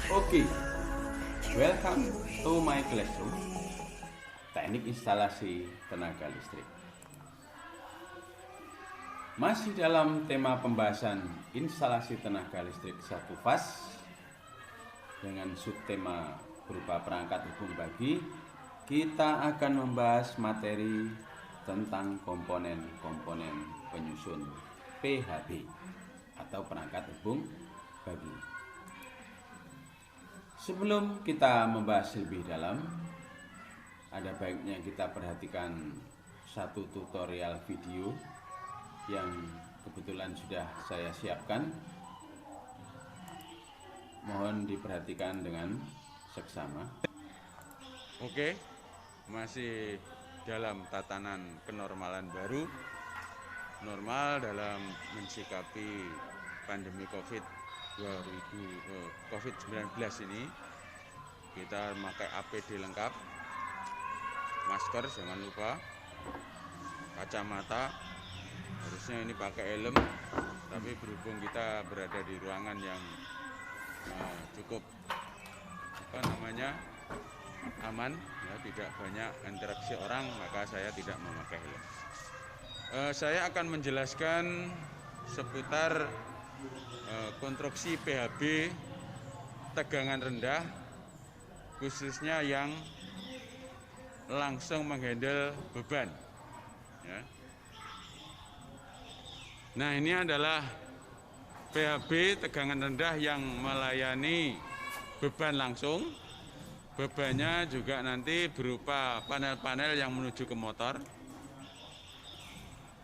Oke, welcome to my classroom. Teknik instalasi tenaga listrik. Masih dalam tema pembahasan instalasi tenaga listrik satu fase dengan subtema berupa perangkat hubung bagi, kita akan membahas materi tentang komponen-komponen penyusun PHB atau perangkat hubung bagi. Sebelum kita membahas lebih dalam, ada baiknya kita perhatikan satu tutorial video yang kebetulan sudah saya siapkan. Mohon diperhatikan dengan seksama. Oke, masih dalam tatanan kenormalan baru, normal dalam mensikapi pandemi COVID-19 ini. Kita memakai APD lengkap, masker jangan lupa, kacamata, harusnya ini pakai helm, tapi berhubung kita berada di ruangan yang cukup aman, ya, tidak banyak interaksi orang, maka saya tidak memakai helm. Saya akan menjelaskan seputar konstruksi PHB tegangan rendah, khususnya yang langsung menghandle beban, ya. Nah, ini adalah PHB tegangan rendah yang melayani beban langsung. Bebannya juga nanti berupa panel-panel yang menuju ke motor.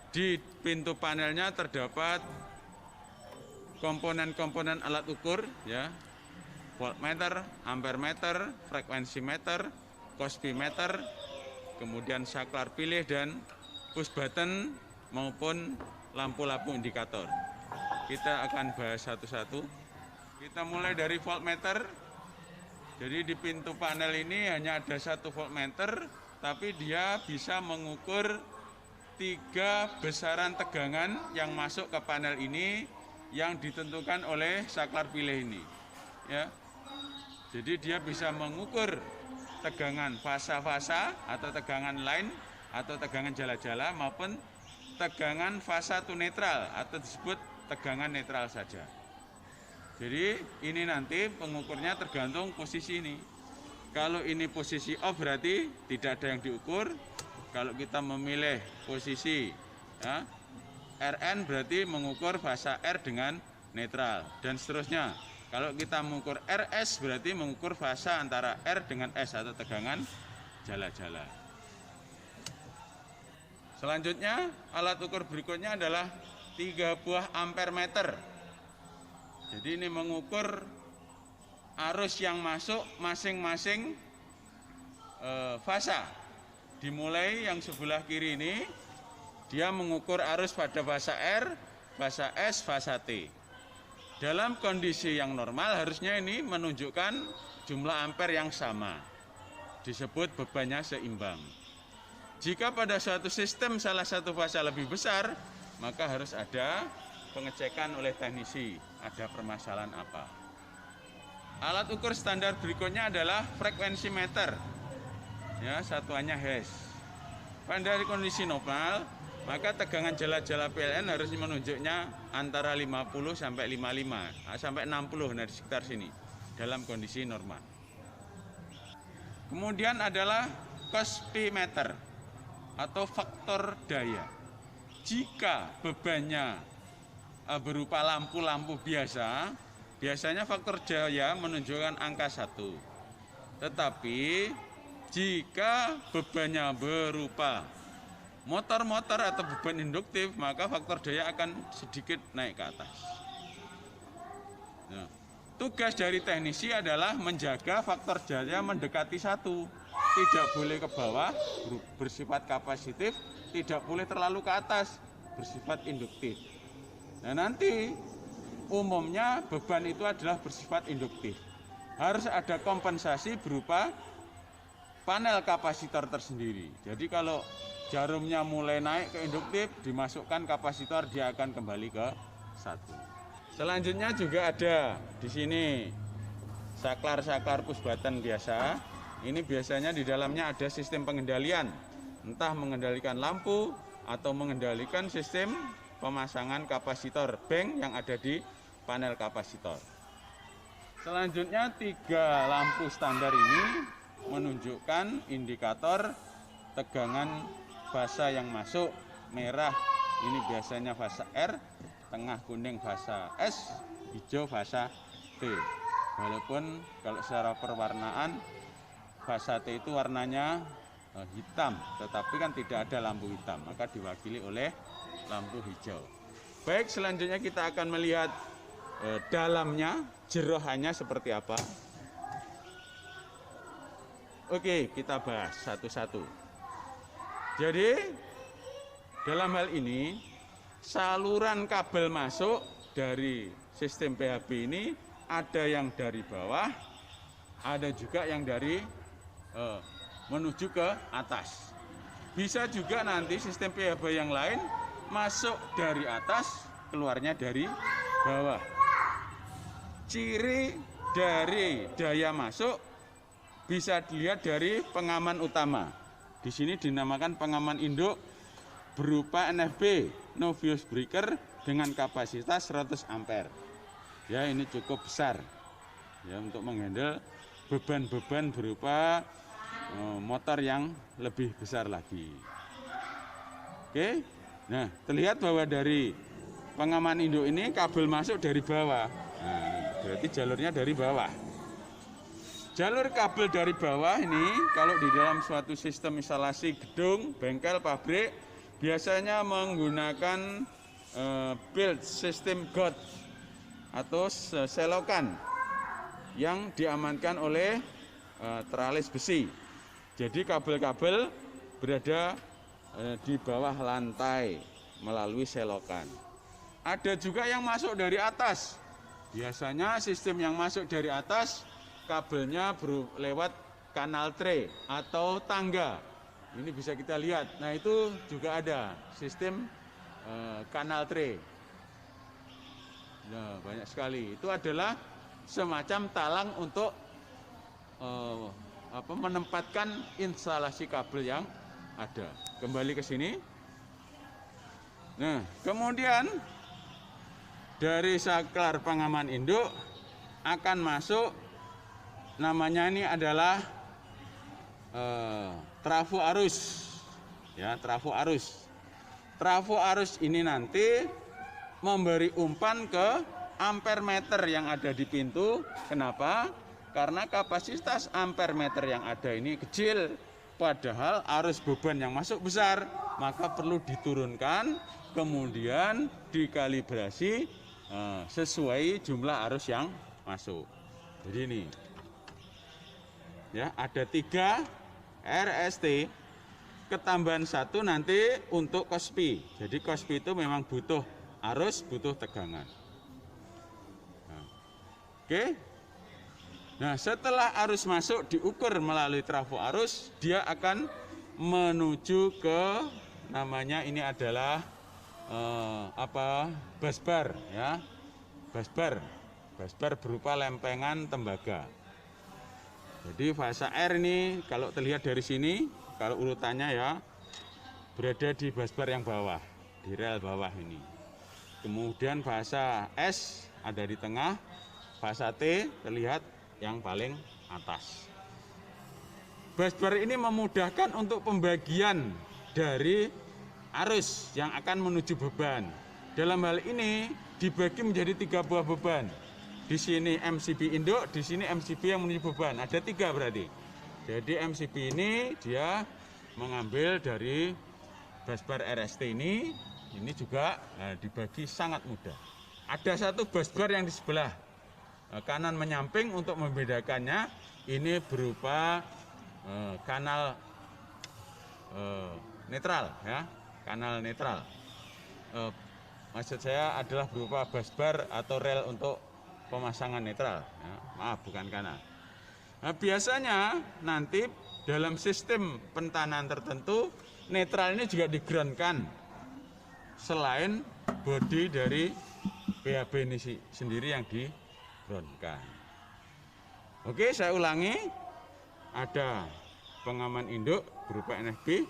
Di pintu panelnya terdapat komponen-komponen alat ukur, ya, voltmeter, ampermeter, frekuensi meter, cosbimeter, kemudian saklar pilih dan push button maupun lampu-lampu indikator. Kita akan bahas satu-satu. Kita mulai dari voltmeter. Jadi di pintu panel ini hanya ada satu voltmeter, tapi dia bisa mengukur 3 besaran tegangan yang masuk ke panel ini yang ditentukan oleh saklar pilih ini, ya. Jadi dia bisa mengukur tegangan fasa-fasa atau tegangan line atau tegangan jala-jala maupun tegangan fasa to netral atau disebut tegangan netral saja. Jadi ini nanti pengukurnya tergantung posisi ini. Kalau ini posisi off berarti tidak ada yang diukur. Kalau kita memilih posisi, ya, RN berarti mengukur fasa R dengan netral dan seterusnya. Kalau kita mengukur RS berarti mengukur fasa antara R dengan S atau tegangan jala-jala. Selanjutnya alat ukur berikutnya adalah 3 buah ampermeter. Jadi ini mengukur arus yang masuk masing-masing fasa. Dimulai yang sebelah kiri ini, dia mengukur arus pada fasa R, fasa S, fasa T. Dalam kondisi yang normal harusnya ini menunjukkan jumlah ampere yang sama. Disebut bebannya seimbang. Jika pada suatu sistem salah satu fasa lebih besar, maka harus ada pengecekan oleh teknisi, ada permasalahan apa. Alat ukur standar berikutnya adalah frekuensi meter. Ya, satuannya Hz. Pada kondisi normal, maka tegangan jala-jala PLN harus menunjuknya antara 50 sampai 55 sampai 60, nah di sekitar sini dalam kondisi normal. Kemudian adalah cosbimeter atau faktor daya. Jika bebannya berupa lampu-lampu biasa, biasanya faktor daya menunjukkan angka 1. Tetapi jika bebannya berupa motor-motor atau beban induktif, maka faktor daya akan sedikit naik ke atas. Nah, tugas dari teknisi adalah menjaga faktor daya mendekati 1. Tidak boleh ke bawah, bersifat kapasitif, tidak boleh terlalu ke atas, bersifat induktif. Nah, nanti umumnya beban itu adalah bersifat induktif. Harus ada kompensasi berupa panel kapasitor tersendiri. Jadi kalau jarumnya mulai naik ke induktif, dimasukkan kapasitor, dia akan kembali ke 1. Selanjutnya juga ada di sini saklar push button biasa. Ini biasanya di dalamnya ada sistem pengendalian, entah mengendalikan lampu atau mengendalikan sistem pemasangan kapasitor bank yang ada di panel kapasitor. Selanjutnya 3 lampu standar ini menunjukkan indikator tegangan fasa yang masuk. Merah ini biasanya fasa R, tengah kuning fasa S, hijau fasa T. Walaupun kalau secara perwarnaan fasa T itu warnanya hitam, tetapi kan tidak ada lampu hitam, maka diwakili oleh lampu hijau. Baik, selanjutnya kita akan melihat dalamnya, jerohannya seperti apa. Oke, kita bahas satu-satu. Jadi, dalam hal ini, saluran kabel masuk dari sistem PHB ini ada yang dari bawah, ada juga yang dari menuju ke atas. Bisa juga nanti sistem PHB yang lain masuk dari atas, keluarnya dari bawah. Ciri dari daya masuk bisa dilihat dari pengaman utama. Di sini dinamakan pengaman induk berupa NFB, no fuse breaker, dengan kapasitas 100 ampere. Ya, ini cukup besar ya untuk menghandle beban-beban berupa motor yang lebih besar lagi. Oke. Nah, terlihat bahwa dari pengaman induk ini kabel masuk dari bawah. Nah, berarti jalurnya dari bawah. Jalur kabel dari bawah ini kalau di dalam suatu sistem instalasi gedung, bengkel, pabrik biasanya menggunakan build system GOT atau selokan yang diamankan oleh tralis besi. Jadi kabel-kabel berada di bawah lantai melalui selokan. Ada juga yang masuk dari atas. Biasanya sistem yang masuk dari atas kabelnya lewat kanal tray atau tangga. Ini bisa kita lihat. Nah, itu juga ada sistem kanal tray. Nah, banyak sekali. Itu adalah semacam talang untuk menempatkan instalasi kabel yang ada. Kembali ke sini. Nah, kemudian dari saklar pengaman induk akan masuk, namanya ini adalah trafo arus. Ya, trafo arus. Trafo arus ini nanti memberi umpan ke ampere meter yang ada di pintu. Kenapa? Karena kapasitas ampere meter yang ada ini kecil, padahal arus beban yang masuk besar, maka perlu diturunkan, kemudian dikalibrasi sesuai jumlah arus yang masuk. Jadi ini, ya, ada 3 RST, ketambahan 1 nanti untuk KOSPI. Jadi KOSPI itu memang butuh arus, butuh tegangan. Nah, oke. Nah, setelah arus masuk diukur melalui trafo arus, dia akan menuju ke namanya ini adalah busbar, ya. Busbar berupa lempengan tembaga. Jadi fasa R ini kalau terlihat dari sini, kalau urutannya ya berada di busbar yang bawah, di rel bawah ini. Kemudian fasa S ada di tengah, fasa T terlihat yang paling atas. Busbar ini memudahkan untuk pembagian dari arus yang akan menuju beban. Dalam hal ini dibagi menjadi 3 buah beban. Di sini MCB induk, di sini MCB yang menuju beban. Ada 3 berarti. Jadi MCB ini dia mengambil dari busbar RST ini juga dibagi sangat mudah. Ada satu busbar yang di sebelah kanan menyamping untuk membedakannya. Ini berupa kanal netral, ya, kanal netral. Maksud saya adalah berupa busbar atau rel untuk pemasangan netral, ya. Maaf, bukan kanal. Nah, biasanya nanti dalam sistem pentanan tertentu netral ini juga digroundkan selain bodi dari PHB ini sendiri yang digroundkan. Oke, saya ulangi. Ada pengaman induk berupa NFB,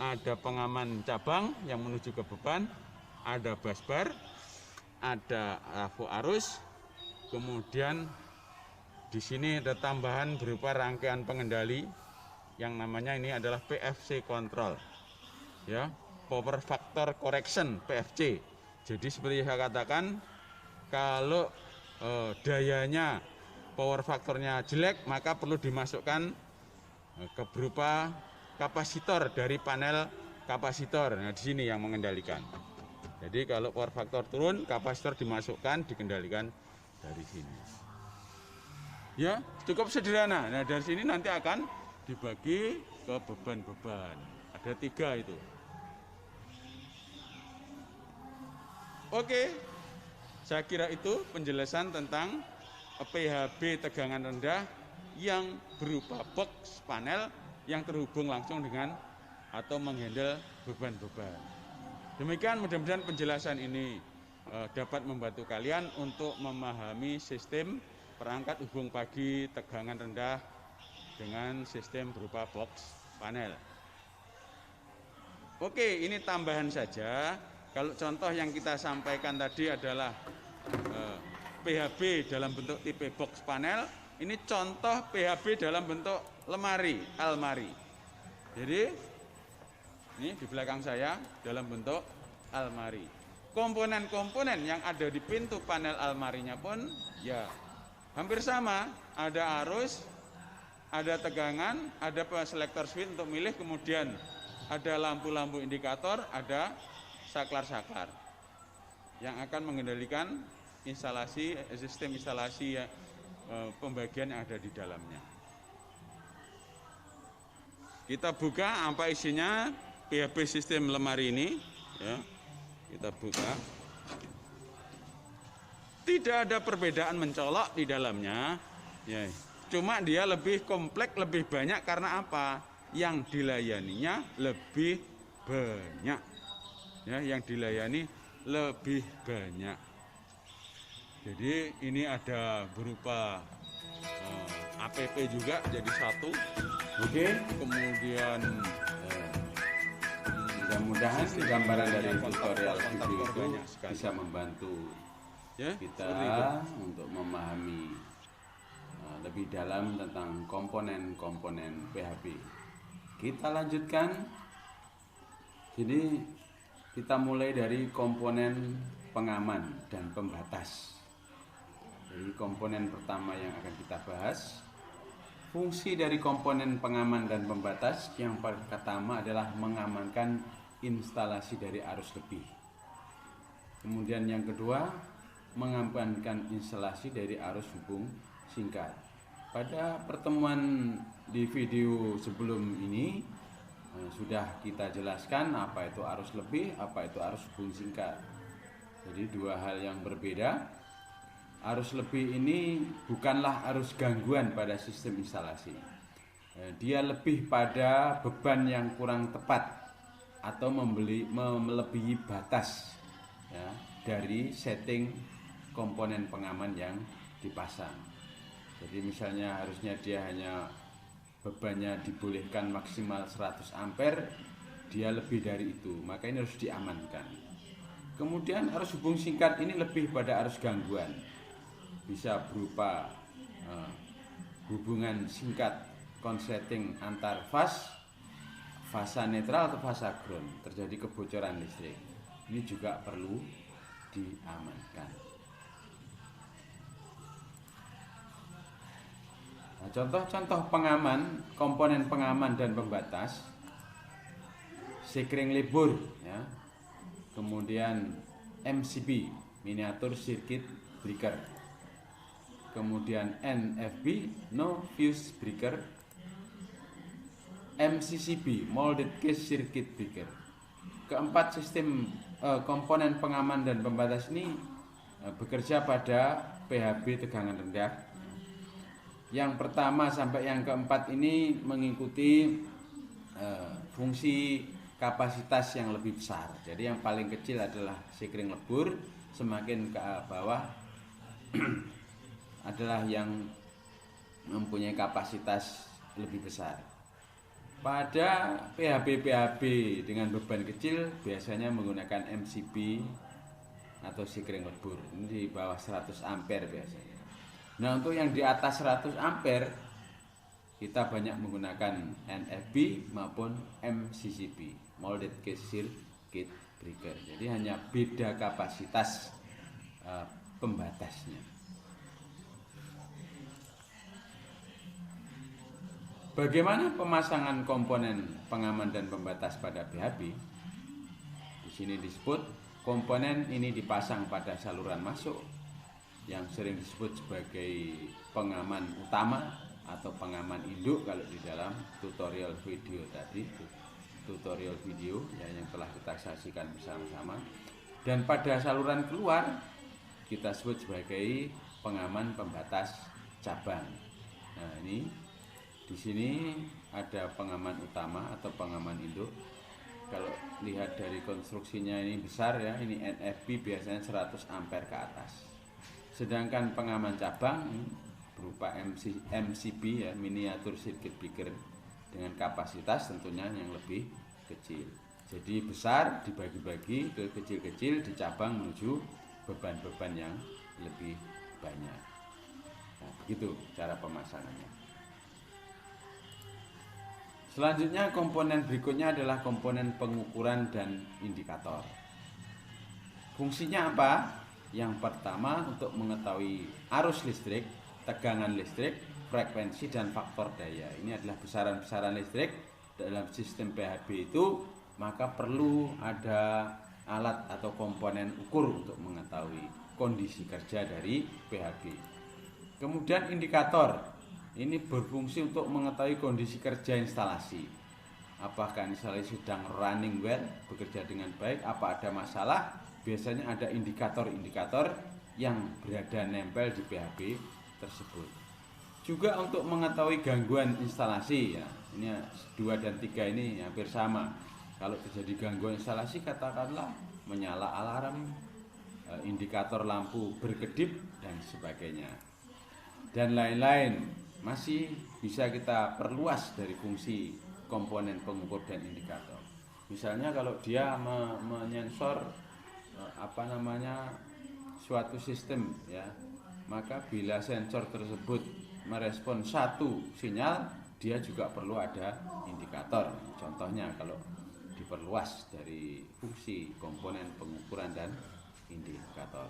ada pengaman cabang yang menuju ke beban, ada busbar, ada trafo arus, kemudian di sini ada tambahan berupa rangkaian pengendali yang namanya ini adalah PFC control, ya, power factor correction (PFC). Jadi seperti saya katakan, kalau dayanya power faktornya jelek, maka perlu dimasukkan ke berupa kapasitor dari panel kapasitor. Nah, di sini yang mengendalikan. Jadi kalau power faktor turun, kapasitor dimasukkan, dikendalikan dari sini. Ya, cukup sederhana. Nah, dari sini nanti akan dibagi ke beban-beban. Ada 3 itu. Oke, saya kira itu penjelasan tentang PHB tegangan rendah yang berupa box panel yang terhubung langsung dengan atau menghandle beban-beban. Demikian, mudah-mudahan penjelasan ini dapat membantu kalian untuk memahami sistem perangkat hubung pagi tegangan rendah dengan sistem berupa box panel. Oke, ini tambahan saja. Kalau contoh yang kita sampaikan tadi adalah PHB dalam bentuk tipe box panel, ini contoh PHB dalam bentuk lemari, almari. Jadi ini di belakang saya dalam bentuk almari. Komponen-komponen yang ada di pintu panel almarinya pun ya hampir sama. Ada arus, ada tegangan, ada selektor switch untuk milih, kemudian ada lampu-lampu indikator, ada saklar-saklar yang akan mengendalikan instalasi, sistem instalasi pembagian yang ada di dalamnya. Kita buka apa isinya PHB sistem lemari ini, ya. Kita buka. Tidak ada perbedaan mencolok di dalamnya, ya. Cuma dia lebih kompleks, lebih banyak karena apa? Yang dilayaninya lebih banyak, ya. Yang dilayani lebih banyak. Jadi ini ada berupa APP juga jadi satu. Oke. Kemudian mudah-mudahan gambaran dari tutorial video itu bisa membantu ya, kita untuk memahami lebih dalam tentang komponen-komponen PHB. Kita lanjutkan. Jadi kita mulai dari komponen pengaman dan pembatas. Jadi komponen pertama yang akan kita bahas, fungsi dari komponen pengaman dan pembatas yang pertama adalah mengamankan instalasi dari arus lebih. Kemudian yang kedua, mengamankan instalasi dari arus hubung singkat. Pada pertemuan di video sebelum ini sudah kita jelaskan apa itu arus lebih, apa itu arus hubung singkat. Jadi dua hal yang berbeda. Arus lebih ini bukanlah arus gangguan pada sistem instalasi. Dia lebih pada beban yang kurang tepat atau melebihi batas, ya, dari setting komponen pengaman yang dipasang. Jadi misalnya harusnya dia hanya bebannya dibolehkan maksimal 100 ampere, dia lebih dari itu, maka ini harus diamankan. Kemudian arus hubung singkat ini lebih pada arus gangguan. Bisa berupa hubungan singkat konsleting antar fasa netral atau fasa ground, terjadi kebocoran listrik. Ini juga perlu diamankan. Nah, contoh-contoh pengaman, komponen pengaman dan pembatas, sekring libur, ya. Kemudian MCB, miniatur circuit breaker. Kemudian NFB, no fuse breaker. MCCB, molded case circuit breaker. Keempat sistem komponen pengaman dan pembatas ini bekerja pada PHB tegangan rendah. Yang pertama sampai yang keempat ini mengikuti fungsi kapasitas yang lebih besar. Jadi yang paling kecil adalah sekring lebur, semakin ke bawah adalah yang mempunyai kapasitas lebih besar. Pada PHB dengan beban kecil biasanya menggunakan MCB atau sikring lebur. Ini di bawah 100 ampere biasanya. Nah, untuk yang di atas 100 ampere kita banyak menggunakan NFB maupun MCCB, Molded Case Circuit Breaker. Jadi hanya beda kapasitas pembatasnya. Bagaimana pemasangan komponen pengaman dan pembatas pada PHB? Di sini disebut komponen ini dipasang pada saluran masuk yang sering disebut sebagai pengaman utama atau pengaman induk kalau di dalam tutorial video tadi, tutorial video ya, yang telah kita saksikan bersama-sama. Dan pada saluran keluar kita sebut sebagai pengaman pembatas cabang. Nah, ini di sini ada pengaman utama atau pengaman induk. Kalau lihat dari konstruksinya ini besar ya, ini NFB biasanya 100 ampere ke atas. Sedangkan pengaman cabang berupa MCB ya, miniatur circuit breaker, dengan kapasitas tentunya yang lebih kecil. Jadi besar dibagi-bagi ke kecil-kecil di cabang menuju beban-beban yang lebih banyak. Nah, begitu cara pemasangannya. Selanjutnya komponen berikutnya adalah komponen pengukuran dan indikator. Fungsinya apa? Yang pertama untuk mengetahui arus listrik, tegangan listrik, frekuensi dan faktor daya. Ini adalah besaran-besaran listrik dalam sistem PHB itu, maka perlu ada alat atau komponen ukur untuk mengetahui kondisi kerja dari PHB. Kemudian indikator. Ini berfungsi untuk mengetahui kondisi kerja instalasi. Apakah instalasi sedang running well, bekerja dengan baik, apa ada masalah? Biasanya ada indikator-indikator yang berada nempel di PHB tersebut. Juga untuk mengetahui gangguan instalasi ya. Ini 2 dan 3 ini hampir sama. Kalau terjadi gangguan instalasi, katakanlah menyala alarm, indikator lampu berkedip dan sebagainya. Dan lain-lain. Masih bisa kita perluas dari fungsi komponen pengukur dan indikator. Misalnya kalau dia menyensor suatu sistem ya, maka bila sensor tersebut merespon satu sinyal, dia juga perlu ada indikator. Contohnya kalau diperluas dari fungsi komponen pengukuran dan indikator.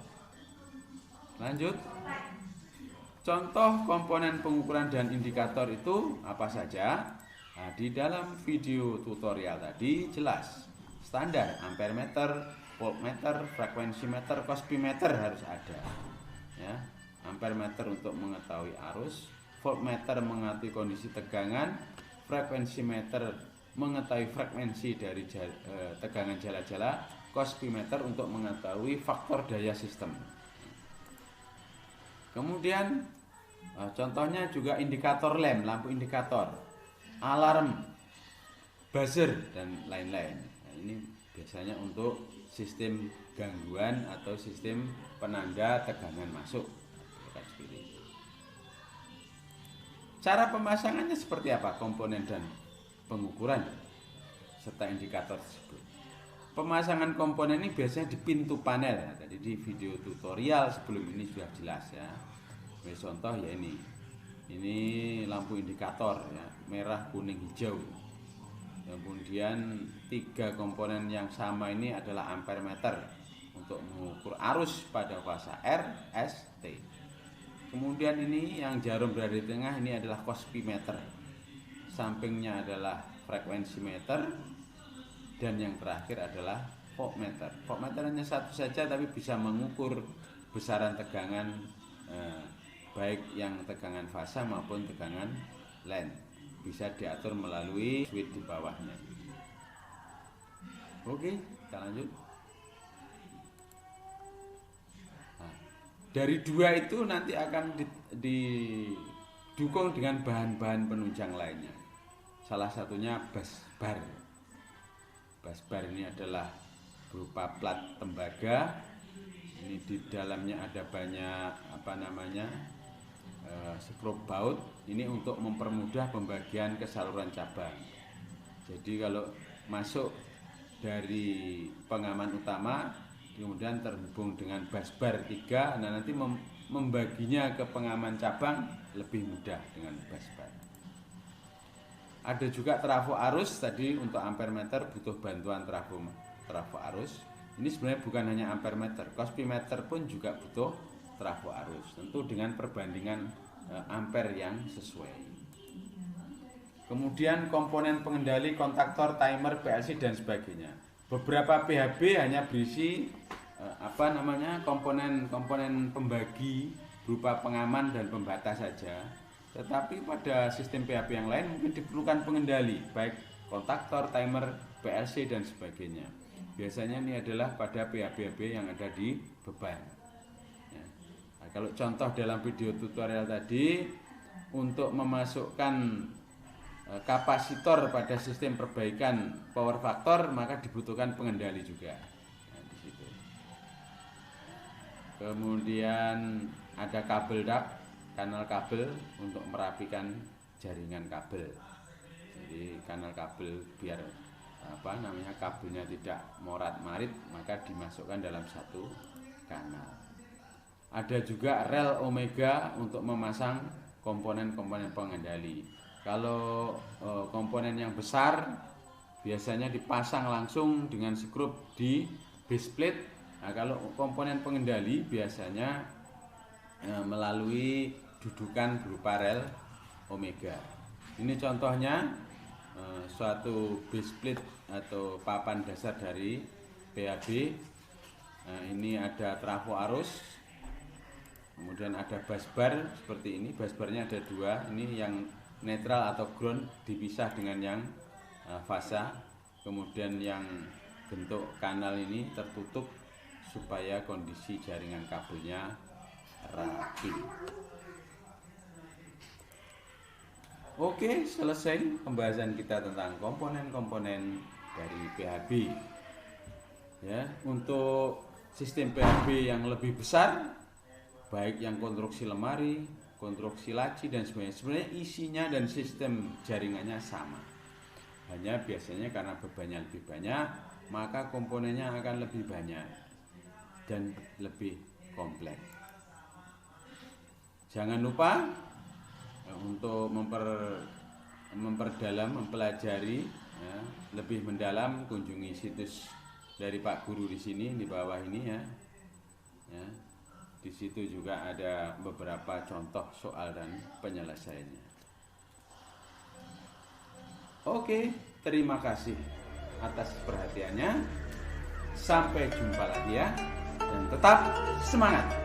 Lanjut. Contoh komponen pengukuran dan indikator itu apa saja? Nah, di dalam video tutorial tadi jelas. Standar ampere meter, voltmeter, frekuensi meter, cosbimeter harus ada. Ya, ampere meter untuk mengetahui arus, voltmeter mengetahui kondisi tegangan, frekuensi meter mengetahui frekuensi dari tegangan jala-jala, cosbimeter untuk mengetahui faktor daya sistem. Kemudian contohnya juga indikator lem, lampu indikator, alarm, buzzer dan lain-lain. Nah, ini biasanya untuk sistem gangguan atau sistem penanda tegangan masuk. Cara pemasangannya seperti apa komponen dan pengukuran serta indikator tersebut? Pemasangan komponen ini biasanya di pintu panel. Nah, tadi di video tutorial sebelum ini sudah jelas ya. Contoh ya ini lampu indikator ya, merah, kuning, hijau. Kemudian 3 komponen yang sama ini adalah ampere meter untuk mengukur arus pada fasa R, S, T. Kemudian ini yang jarum berada di tengah ini adalah cosbimeter. Sampingnya adalah frekuensi meter. Dan yang terakhir adalah voltmeter. Voltmeter hanya satu saja tapi bisa mengukur besaran tegangan baik yang tegangan fasa maupun tegangan line. Bisa diatur melalui switch di bawahnya. Oke, kita lanjut. Nah, dari 2 itu nanti akan didukung dengan bahan-bahan penunjang lainnya. Salah satunya busbar. Busbar ini adalah berupa plat tembaga. Ini di dalamnya ada banyak skrup baut ini untuk mempermudah pembagian ke saluran cabang. Jadi kalau masuk dari pengaman utama kemudian terhubung dengan busbar 3, nah nanti membaginya ke pengaman cabang lebih mudah dengan busbar. Ada juga trafo arus, tadi untuk ampere meter butuh bantuan trafo arus. Ini sebenarnya bukan hanya ampere meter, cospi-meter pun juga butuh trafo arus, tentu dengan perbandingan ampere yang sesuai. Kemudian komponen pengendali, kontaktor, timer, PLC dan sebagainya. Beberapa PHB hanya berisi komponen pembagi berupa pengaman dan pembatas saja. Tetapi pada sistem PHB yang lain mungkin diperlukan pengendali, baik kontaktor, timer, PLC dan sebagainya. Biasanya ini adalah pada PHB yang ada di beban. Ya. Nah, kalau contoh dalam video tutorial tadi, untuk memasukkan kapasitor pada sistem perbaikan power factor maka dibutuhkan pengendali juga. Nah, di situ. Kemudian ada kabel duct, kanal kabel untuk merapikan jaringan kabel. Jadi kanal kabel biar kabelnya tidak morat-marit maka dimasukkan dalam satu kanal. Ada juga rel omega untuk memasang komponen-komponen pengendali. Kalau komponen yang besar biasanya dipasang langsung dengan skrup di base plate. Nah, kalau komponen pengendali biasanya melalui dudukan berupa rel omega. Ini contohnya suatu base plate atau papan dasar dari PHB. Ini ada trafo arus, kemudian ada busbar seperti ini. Busbarnya ada 2, ini yang netral atau ground dipisah dengan yang fasa. Kemudian yang bentuk kanal ini tertutup supaya kondisi jaringan kabelnya rapi. Oke, selesai pembahasan kita tentang komponen-komponen dari PHB. Ya, untuk sistem PHB yang lebih besar, baik yang konstruksi lemari, konstruksi laci dan sebagainya, sebenarnya isinya dan sistem jaringannya sama. Hanya biasanya karena bebannya lebih banyak, maka komponennya akan lebih banyak dan lebih kompleks. Jangan lupa untuk memperdalam, mempelajari ya, lebih mendalam, kunjungi situs dari Pak Guru di sini, di bawah ini ya. Ya. Di situ juga ada beberapa contoh soal dan penyelesaiannya. Oke, terima kasih atas perhatiannya. Sampai jumpa lagi ya. Dan tetap semangat.